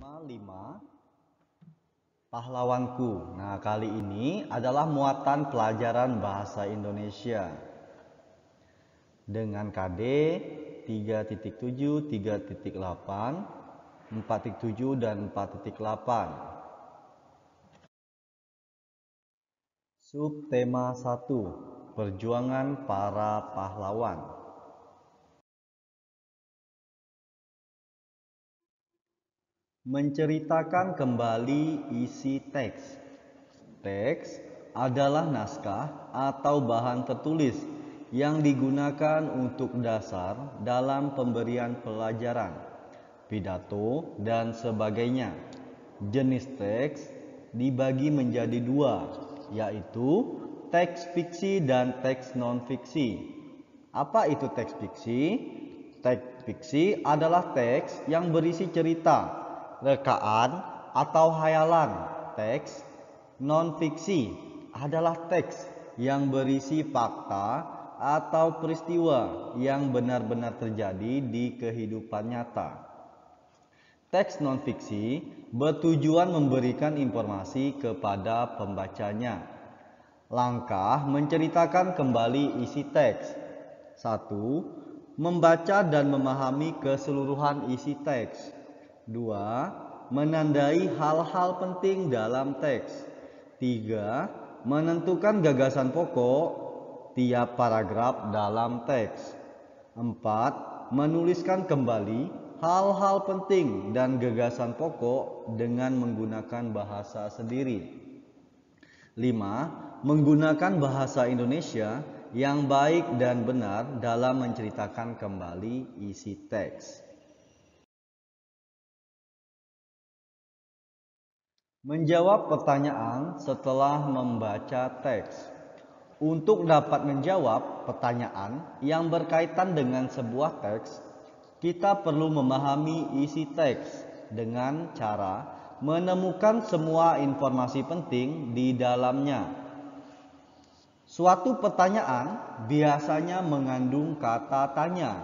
Tema 5 Pahlawanku. Nah, kali ini adalah muatan pelajaran bahasa Indonesia dengan KD 3.7, 3.8, 4.7 dan 4.8. Subtema 1 Perjuangan para pahlawan. Menceritakan kembali isi teks. Teks adalah naskah atau bahan tertulis yang digunakan untuk dasar dalam pemberian pelajaran, pidato, dan sebagainya. Jenis teks dibagi menjadi dua, yaitu teks fiksi dan teks non-fiksi. Apa itu teks fiksi? Teks fiksi adalah teks yang berisi cerita, rekaan, atau hayalan. Teks non-fiksi adalah teks yang berisi fakta atau peristiwa yang benar-benar terjadi di kehidupan nyata. Teks non-fiksi bertujuan memberikan informasi kepada pembacanya. Langkah menceritakan kembali isi teks. 1. Membaca dan memahami keseluruhan isi teks. 2. Menandai hal-hal penting dalam teks. 3. Menentukan gagasan pokok tiap paragraf dalam teks. 4. Menuliskan kembali hal-hal penting dan gagasan pokok dengan menggunakan bahasa sendiri. 5. Menggunakan bahasa Indonesia yang baik dan benar dalam menceritakan kembali isi teks. Menjawab pertanyaan setelah membaca teks. Untuk dapat menjawab pertanyaan yang berkaitan dengan sebuah teks, kita perlu memahami isi teks dengan cara menemukan semua informasi penting di dalamnya. Suatu pertanyaan biasanya mengandung kata tanya.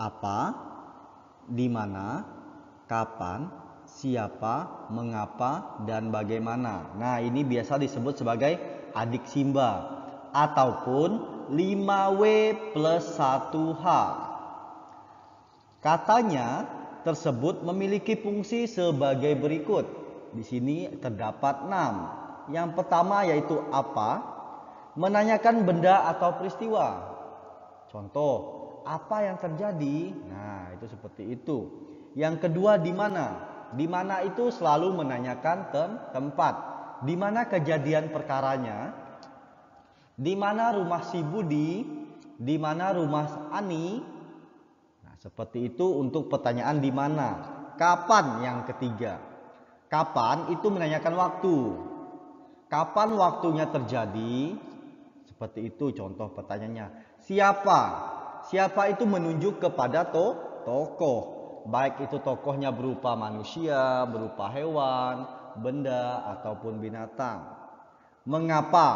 Apa, di mana, kapan, siapa, mengapa, dan bagaimana. Nah, ini biasa disebut sebagai adik Simba ataupun 5W plus 1H. Katanya tersebut memiliki fungsi sebagai berikut. Di sini terdapat 6. Yang pertama yaitu apa? Menanyakan benda atau peristiwa. Contoh, apa yang terjadi? Nah, itu seperti itu. Yang kedua, di mana? Di mana itu selalu menanyakan tempat. Di mana kejadian perkaranya? Di mana rumah si Budi? Di mana rumah Ani? Nah, seperti itu untuk pertanyaan di mana. Kapan yang ketiga? Kapan itu menanyakan waktu. Kapan waktunya terjadi? Seperti itu contoh pertanyaannya. Siapa? Siapa itu menunjuk kepada tokoh. Baik itu tokohnya berupa manusia, berupa hewan, benda, ataupun binatang. Mengapa?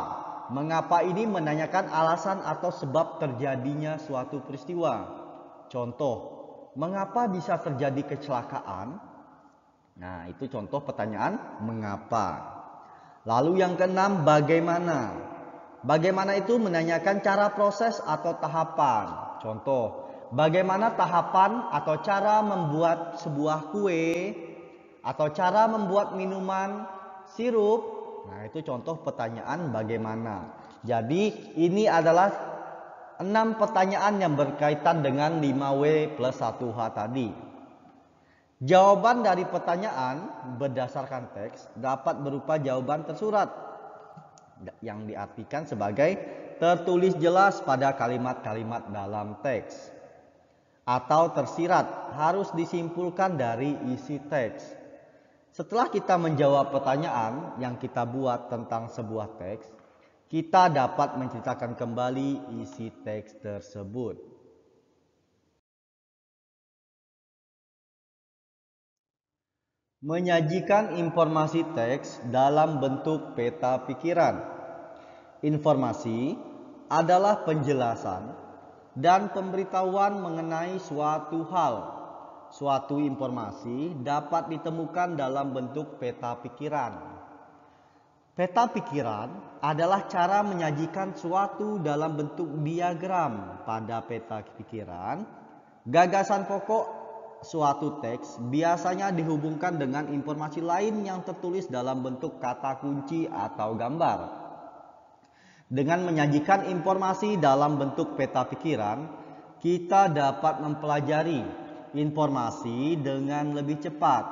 Mengapa ini menanyakan alasan atau sebab terjadinya suatu peristiwa. Contoh, mengapa bisa terjadi kecelakaan? Nah, itu contoh pertanyaan mengapa. Lalu yang keenam, bagaimana? Bagaimana itu menanyakan cara proses atau tahapan. Contoh, bagaimana tahapan atau cara membuat sebuah kue atau cara membuat minuman sirup. Nah, itu contoh pertanyaan bagaimana. Jadi ini adalah 6 pertanyaan yang berkaitan dengan 5W plus 1H tadi. Jawaban dari pertanyaan berdasarkan teks dapat berupa jawaban tersurat yang diartikan sebagai tertulis jelas pada kalimat-kalimat dalam teks, atau tersirat harus disimpulkan dari isi teks. Setelah kita menjawab pertanyaan yang kita buat tentang sebuah teks, kita dapat menceritakan kembali isi teks tersebut. Menyajikan informasi teks dalam bentuk peta pikiran. Informasi adalah penjelasan dan pemberitahuan mengenai suatu hal, suatu informasi dapat ditemukan dalam bentuk peta pikiran. Peta pikiran adalah cara menyajikan suatu dalam bentuk diagram. Pada peta pikiran, gagasan pokok suatu teks biasanya dihubungkan dengan informasi lain yang tertulis dalam bentuk kata kunci atau gambar. Dengan menyajikan informasi dalam bentuk peta pikiran, kita dapat mempelajari informasi dengan lebih cepat,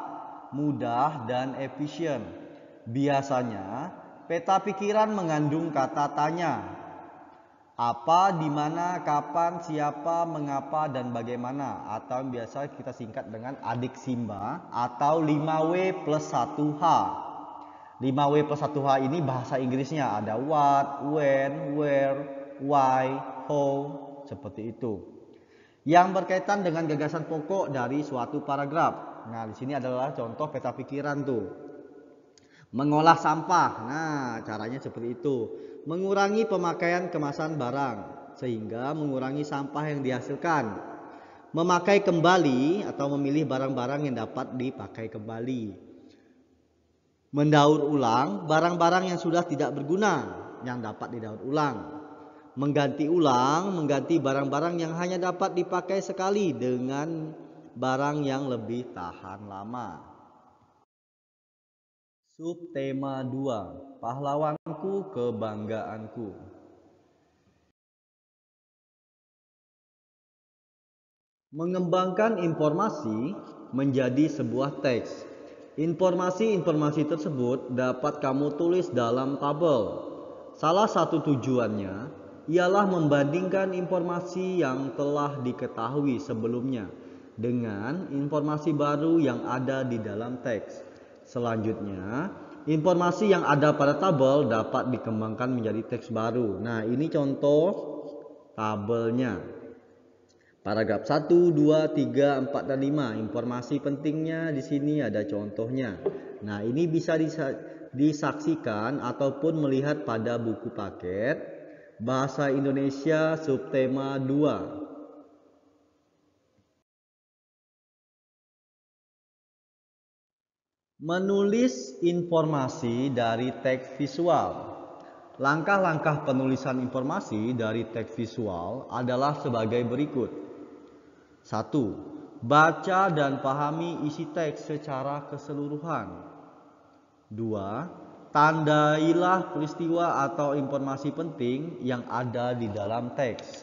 mudah, dan efisien. Biasanya, peta pikiran mengandung kata tanya. Apa, di mana, kapan, siapa, mengapa, dan bagaimana. Atau biasa kita singkat dengan adik Simba atau 5W plus 1H. 5W plus 1H ini bahasa Inggrisnya ada what, when, where, why, how, seperti itu. Yang berkaitan dengan gagasan pokok dari suatu paragraf. Nah, di sini adalah contoh peta pikiran tuh. Mengolah sampah, nah caranya seperti itu. Mengurangi pemakaian kemasan barang, sehingga mengurangi sampah yang dihasilkan. Memakai kembali atau memilih barang-barang yang dapat dipakai kembali. Mendaur ulang barang-barang yang sudah tidak berguna, yang dapat didaur ulang. Mengganti ulang, mengganti barang-barang yang hanya dapat dipakai sekali dengan barang yang lebih tahan lama. Subtema 2, pahlawanku kebanggaanku. Mengembangkan informasi menjadi sebuah teks. Informasi-informasi tersebut dapat kamu tulis dalam tabel. Salah satu tujuannya ialah membandingkan informasi yang telah diketahui sebelumnya dengan informasi baru yang ada di dalam teks. Selanjutnya, informasi yang ada pada tabel dapat dikembangkan menjadi teks baru. Nah, ini contoh tabelnya. Paragraf 1, 2, 3, 4, dan 5. Informasi pentingnya di sini ada contohnya. Nah, ini bisa disaksikan ataupun melihat pada buku paket Bahasa Indonesia Subtema 2. Menulis informasi dari teks visual. Langkah-langkah penulisan informasi dari teks visual adalah sebagai berikut. 1. Baca dan pahami isi teks secara keseluruhan. 2. Tandailah peristiwa atau informasi penting yang ada di dalam teks.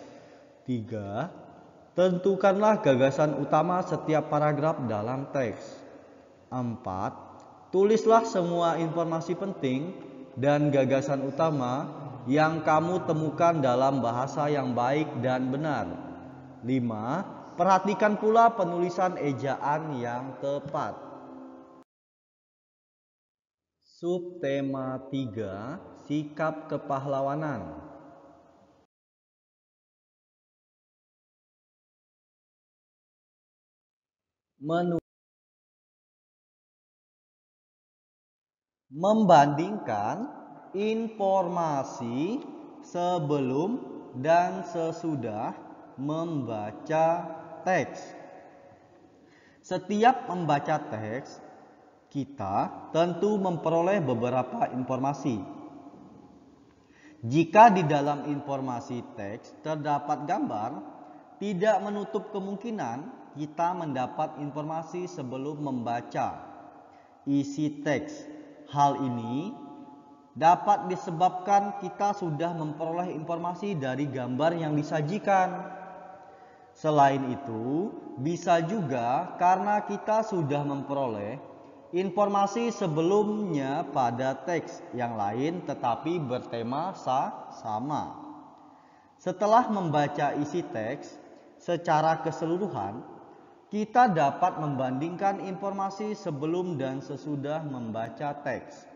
3. Tentukanlah gagasan utama setiap paragraf dalam teks. 4. Tulislah semua informasi penting dan gagasan utama yang kamu temukan dalam bahasa yang baik dan benar. 5. Perhatikan pula penulisan ejaan yang tepat. Subtema 3, sikap kepahlawanan. Membandingkan informasi sebelum dan sesudah membaca teks. Setiap membaca teks, kita tentu memperoleh beberapa informasi. Jika di dalam informasi teks terdapat gambar, tidak menutup kemungkinan kita mendapat informasi sebelum membaca isi teks. Hal ini dapat disebabkan kita sudah memperoleh informasi dari gambar yang disajikan. Selain itu, bisa juga karena kita sudah memperoleh informasi sebelumnya pada teks yang lain tetapi bertema sama. Setelah membaca isi teks secara keseluruhan, kita dapat membandingkan informasi sebelum dan sesudah membaca teks.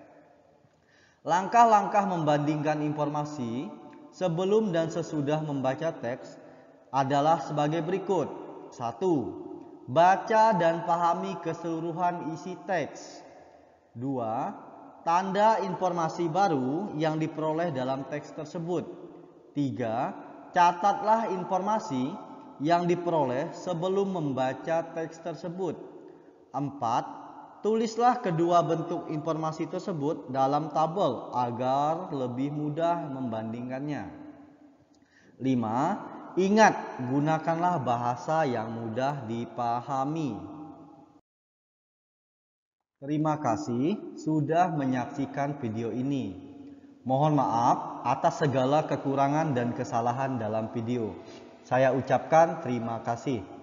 Langkah-langkah membandingkan informasi sebelum dan sesudah membaca teks adalah sebagai berikut. 1. Baca dan pahami keseluruhan isi teks. 2. Tanda informasi baru yang diperoleh dalam teks tersebut. 3. Catatlah informasi yang diperoleh sebelum membaca teks tersebut. 4. Tulislah kedua bentuk informasi tersebut dalam tabel agar lebih mudah membandingkannya. 5. Ingat, gunakanlah bahasa yang mudah dipahami. Terima kasih sudah menyaksikan video ini. Mohon maaf atas segala kekurangan dan kesalahan dalam video. Saya ucapkan terima kasih.